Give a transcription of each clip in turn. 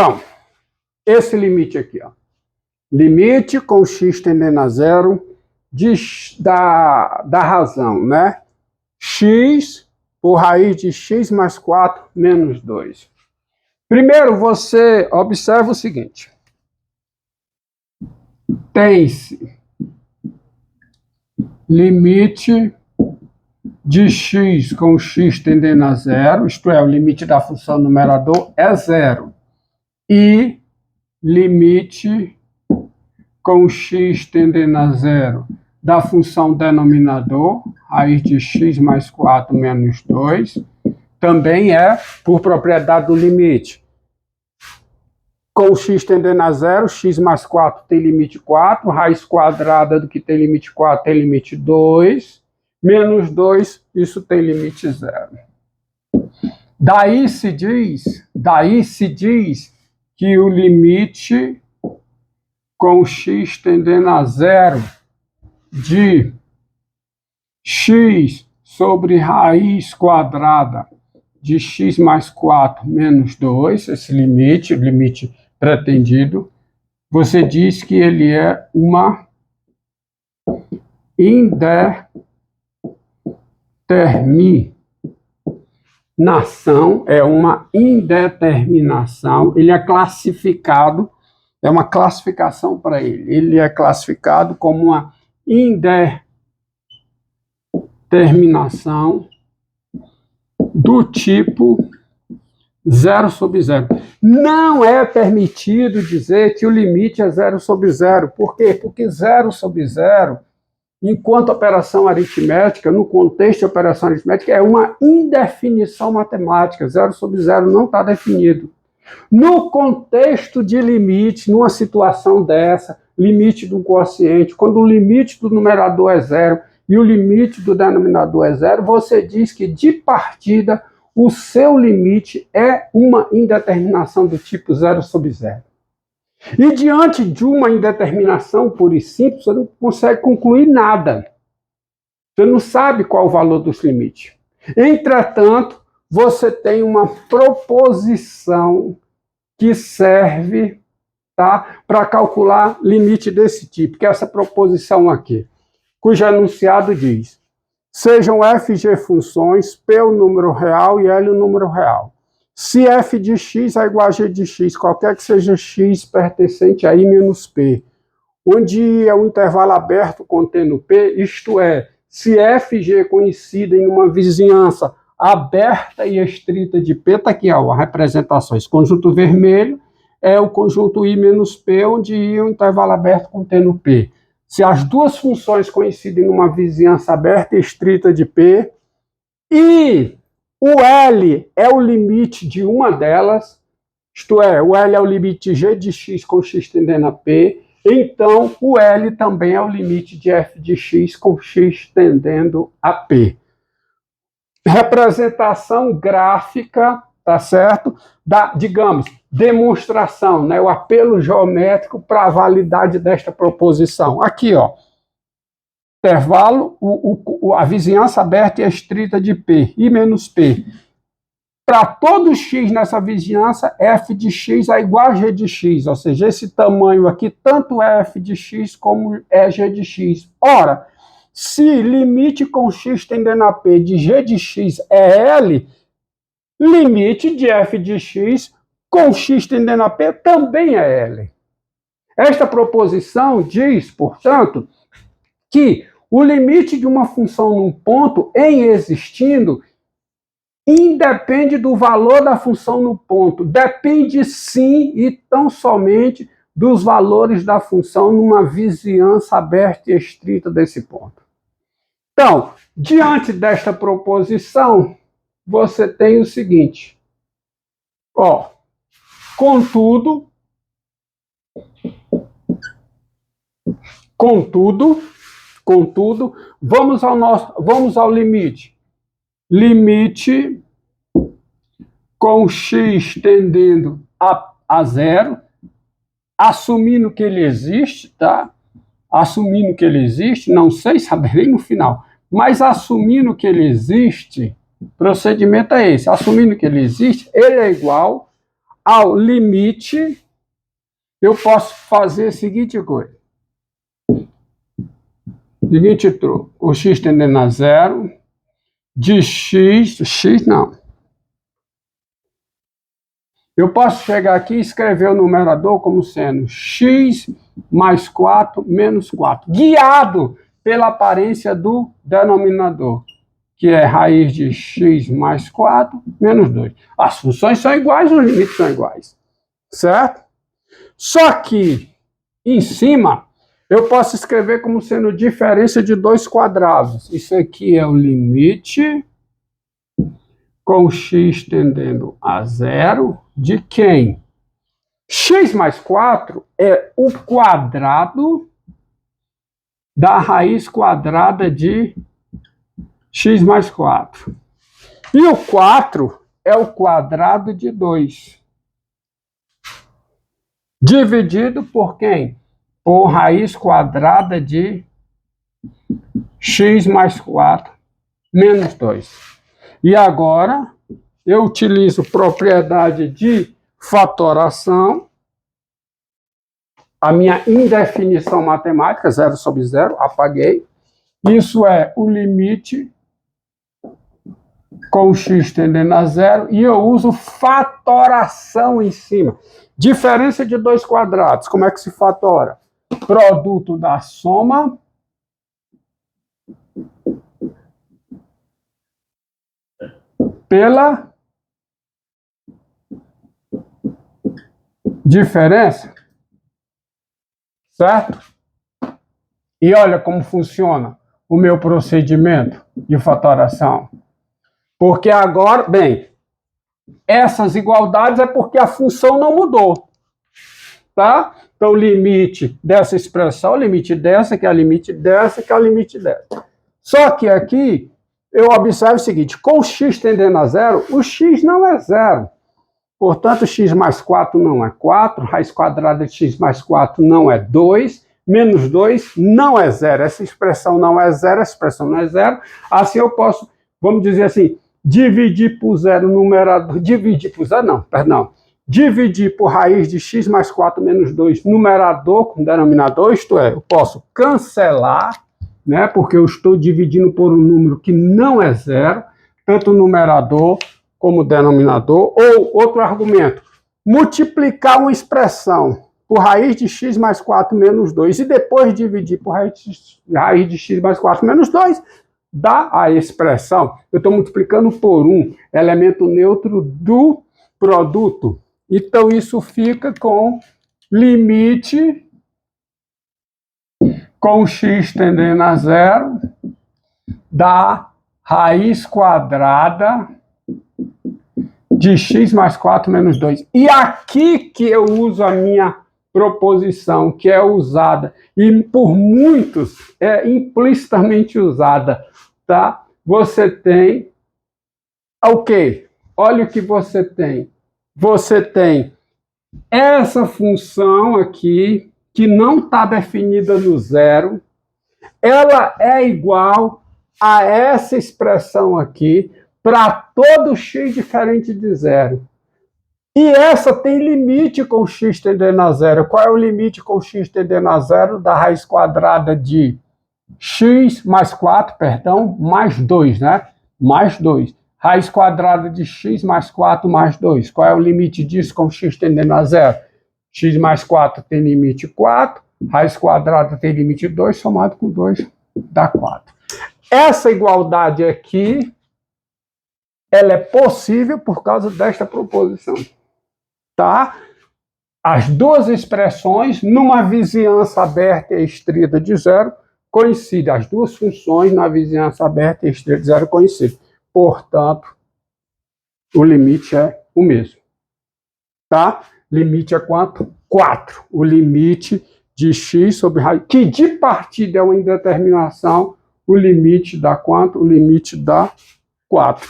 Então, esse limite aqui, ó. Limite com x tendendo a zero da razão, né? X por raiz de x mais 4 menos 2. Primeiro, você observa o seguinte. Tem-se limite de x com x tendendo a zero, isto é, o limite da função numerador é zero. E limite com x tendendo a zero da função denominador, raiz de x mais 4 menos 2, também é por propriedade do limite. Com x tendendo a zero, x mais 4 tem limite 4, raiz quadrada do que tem limite 4 tem limite 2, menos 2, isso tem limite 0. Daí se diz que o limite com x tendendo a zero de x sobre raiz quadrada de x mais 4 menos 2, esse limite, o limite pretendido, você diz que ele é uma indeterminação, ele é classificado, é uma classificação para ele. Ele é classificado como uma indeterminação do tipo 0 sobre 0. Não é permitido dizer que o limite é 0 sobre 0. Por quê? Porque 0 sobre 0, enquanto operação aritmética, no contexto de operação aritmética, é uma indefinição matemática. 0 sobre 0 não está definido. No contexto de limite, numa situação dessa, limite do quociente, quando o limite do numerador é 0 e o limite do denominador é 0, você diz que, de partida, o seu limite é uma indeterminação do tipo 0 sobre 0. E diante de uma indeterminação pura e simples, você não consegue concluir nada. Você não sabe qual o valor dos limites. Entretanto, você tem uma proposição que serve, tá, para calcular limite desse tipo, que é essa proposição aqui, cujo enunciado diz: sejam f e g funções, p o número real e l o número real. Se f de x é igual a g de x, qualquer que seja x pertencente a i menos p, onde i é um intervalo aberto contendo p, isto é, se f e g coincidem em uma vizinhança aberta e estrita de p, está aqui ó, a representação. Esse conjunto vermelho é o conjunto i menos p, onde i é um intervalo aberto contendo p. Se as duas funções coincidem numa vizinhança aberta e estrita de p, e o L é o limite de uma delas, isto é, o L é o limite de g de x com x tendendo a p, então o L também é o limite de f de x com x tendendo a p. Representação gráfica, tá certo? Da, digamos, demonstração, né? O apelo geométrico para a validade desta proposição. Aqui, ó. Intervalo, a vizinhança aberta e estrita de P, I menos P. Para todo x nessa vizinhança, f de x é igual a g de x, ou seja, esse tamanho aqui tanto é f de x como é g de x. Ora, se limite com x tendendo a p de g de x é L, limite de f de x com x tendendo a p também é L. Esta proposição diz, portanto, que o limite de uma função num ponto em existindo independe do valor da função no ponto. Depende sim e tão somente dos valores da função numa vizinhança aberta e estrita desse ponto. Então, diante desta proposição, você tem o seguinte. Ó, contudo, vamos ao limite. Limite com x tendendo a zero, assumindo que ele existe, tá? Assumindo que ele existe, não sei, saberei no final, mas assumindo que ele existe, o procedimento é esse, assumindo que ele existe, ele é igual ao limite, eu posso fazer a seguinte coisa. Seguinte truque. O x tendendo a zero, de x não. Eu posso chegar aqui e escrever o numerador como sendo x mais 4 menos 4, guiado pela aparência do denominador, que é raiz de x mais 4 menos 2. As funções são iguais, os limites são iguais, certo? Só que, em cima, eu posso escrever como sendo diferença de dois quadrados. Isso aqui é o limite com x tendendo a zero de quem? X mais 4 é o quadrado da raiz quadrada de x mais 4. E o 4 é o quadrado de 2. Dividido por quem? Por raiz quadrada de x mais 4 menos 2. E agora eu utilizo propriedade de fatoração, a minha indefinição matemática, 0 sobre 0, apaguei. Isso é o limite com x tendendo a zero, e eu uso fatoração em cima. Diferença de dois quadrados, como é que se fatora? Produto da soma pela diferença, certo? E olha como funciona o meu procedimento de fatoração. Porque agora, bem, essas igualdades é porque a função não mudou, tá? Então, o limite dessa expressão, o limite dessa, que é o limite dessa, que é o limite dessa. Só que aqui, eu observo o seguinte, com o x tendendo a zero, o x não é zero. Portanto, x mais 4 não é 4, raiz quadrada de x mais 4 não é 2, menos 2 não é zero. Essa expressão não é zero, essa expressão não é zero. Assim eu posso, vamos dizer assim, dividir por zero numerador, dividir por zero não, perdão, dividir por raiz de x mais 4 menos 2 numerador com denominador, isto é, eu posso cancelar, né, porque eu estou dividindo por um número que não é zero, tanto o numerador como o denominador. Ou, outro argumento, multiplicar uma expressão por raiz de x mais 4 menos 2 e depois dividir por raiz de x mais 4 menos 2, dá a expressão. Eu estou multiplicando por um elemento neutro do produto. Então, isso fica com limite com x tendendo a zero da raiz quadrada de x mais 4 menos 2. E aqui que eu uso a minha proposição, que é usada, e por muitos é implicitamente usada, tá? Você tem o quê? Olha o que você tem. Você tem essa função aqui, que não está definida no zero, ela é igual a essa expressão aqui para todo x diferente de zero. E essa tem limite com x tendendo a zero. Qual é o limite com x tendendo a zero da raiz quadrada de x mais 4, perdão, mais 2, né? Mais 2. Raiz quadrada de x mais 4 mais 2. Qual é o limite disso com x tendendo a zero? X mais 4 tem limite 4, raiz quadrada tem limite 2, somado com 2 dá 4. Essa igualdade aqui, ela é possível por causa desta proposição, tá? As duas expressões, numa vizinhança aberta e estrita de zero, coincidem. As duas funções na vizinhança aberta e estrita de zero coincidem. Portanto, o limite é o mesmo, tá? Limite é quanto? 4. O limite de x sobre raiz, que de partida é uma indeterminação, o limite dá quanto? O limite dá 4.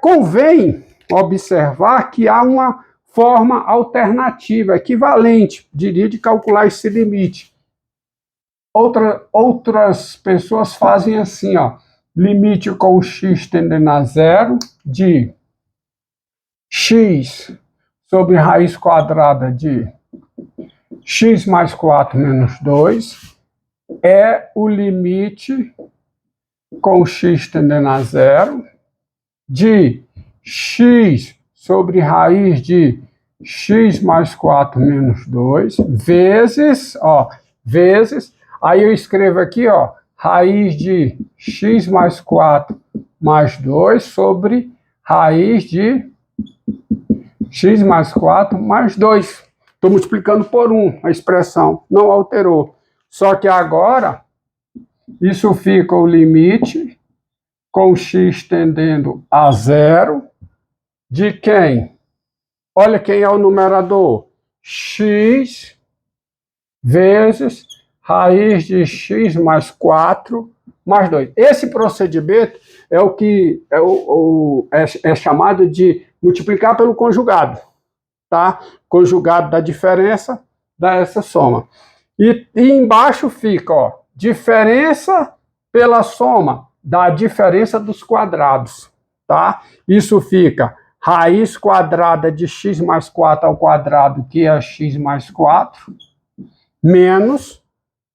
Convém observar que há uma forma alternativa, equivalente, diria, de calcular esse limite. Outras pessoas fazem assim, ó, limite com x tendendo a zero de x sobre raiz quadrada de x mais 4 menos 2 é o limite com x tendendo a zero de x sobre raiz de x mais 4 menos 2 vezes, aí eu escrevo aqui, raiz de x mais 4 mais 2 sobre raiz de x mais 4 mais 2. Estou multiplicando por 1, a expressão não alterou. Só que agora, isso fica o limite com x tendendo a zero de quem? Olha quem é o numerador. X vezes raiz de x mais 4 mais 2. Esse procedimento é o que é chamado de multiplicar pelo conjugado, tá? Conjugado da diferença dá essa soma. E embaixo fica, diferença pela soma da diferença dos quadrados, tá? Isso fica raiz quadrada de x mais 4 ao quadrado, que é x mais 4, menos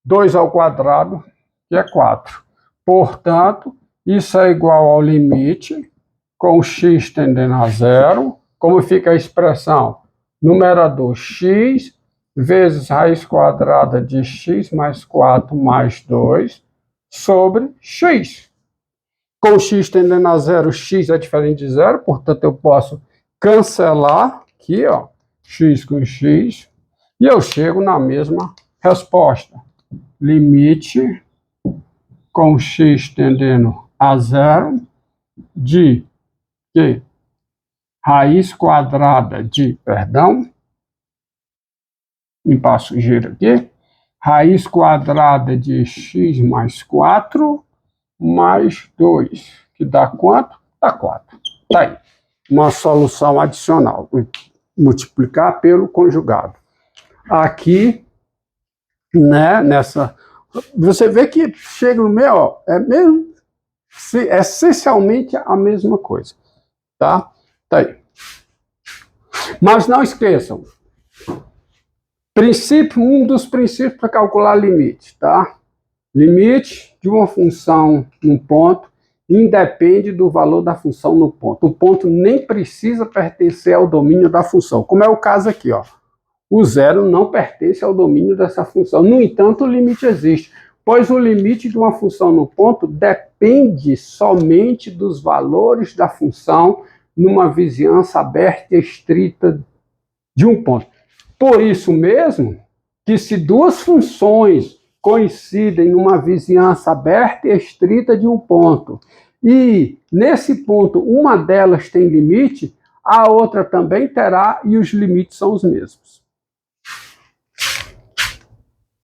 2 ao quadrado, que é 4. Portanto, isso é igual ao limite com x tendendo a zero. Como fica a expressão? Numerador x vezes raiz quadrada de x mais 4 mais 2 sobre x. Com x tendendo a zero, x é diferente de zero, portanto eu posso cancelar aqui, x com x, e eu chego na mesma resposta. Limite com x tendendo a zero de que raiz quadrada de, me passo giro aqui, raiz quadrada de x mais 4 mais 2, que dá quanto? Dá 4. Tá aí. Uma solução adicional. Multiplicar pelo conjugado. Aqui, né, você vê que chega no meio, é mesmo, essencialmente a mesma coisa. Tá? Tá aí. Mas não esqueçam, um dos princípios para calcular limite, tá? Limite de uma função num ponto independe do valor da função no ponto. O ponto nem precisa pertencer ao domínio da função, como é o caso aqui, O zero não pertence ao domínio dessa função. No entanto, o limite existe, pois o limite de uma função no ponto depende somente dos valores da função numa vizinhança aberta e estrita de um ponto. Por isso mesmo, que se duas funções coincidem numa vizinhança aberta e estrita de um ponto, e nesse ponto uma delas tem limite, a outra também terá, e os limites são os mesmos.